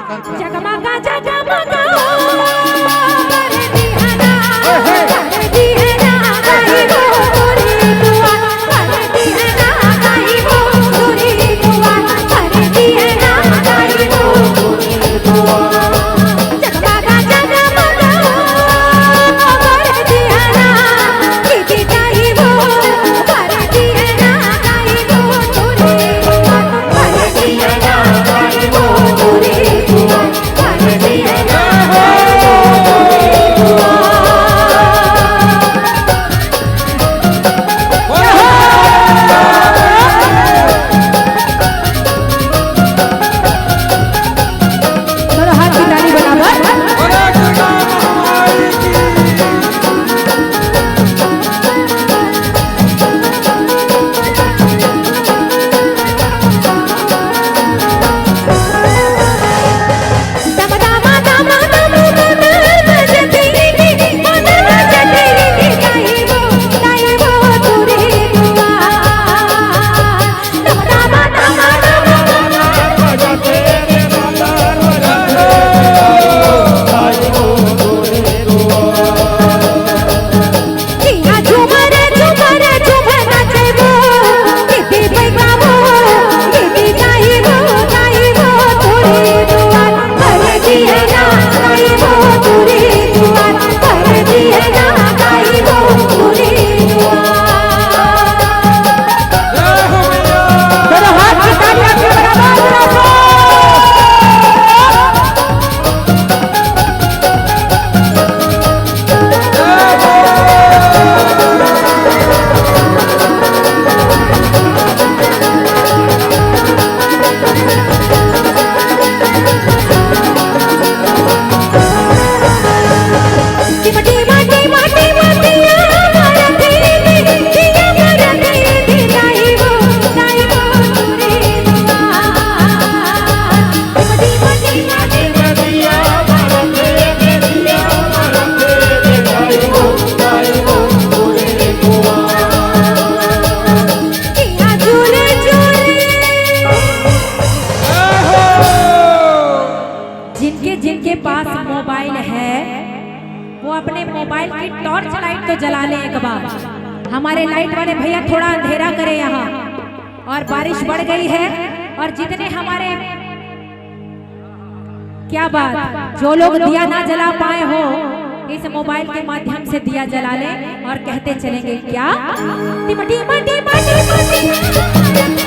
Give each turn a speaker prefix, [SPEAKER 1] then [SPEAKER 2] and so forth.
[SPEAKER 1] जगमगा जगमगा रे दिहना रे दिहना गाई वो तोरी दुआ रे दिहना गाई वो तोरी दुआ रे दिहना गाई वो तोरी दुआ जगमगा जगमगा रे दिहना दीदी गाई वो रे दिहना गाई वो तोरी दुआ रे दिहना गाई वो तोरी दुआ रे दिहना हाथ की ताली बराबर जिनके पास मोबाइल है वो अपने मोबाइल की टॉर्च लाइट तो जला ले एक बार। हमारे लाइट वाले भैया थोड़ा अंधेरा करें यहाँ। और बारिश बढ़ गई है और जितने हमारे क्या बात जो लोग दिया ना जला पाए हो इस मोबाइल के माध्यम से दिया जला ले और कहते चलेंगे क्या टिमटी मटी मटी मटी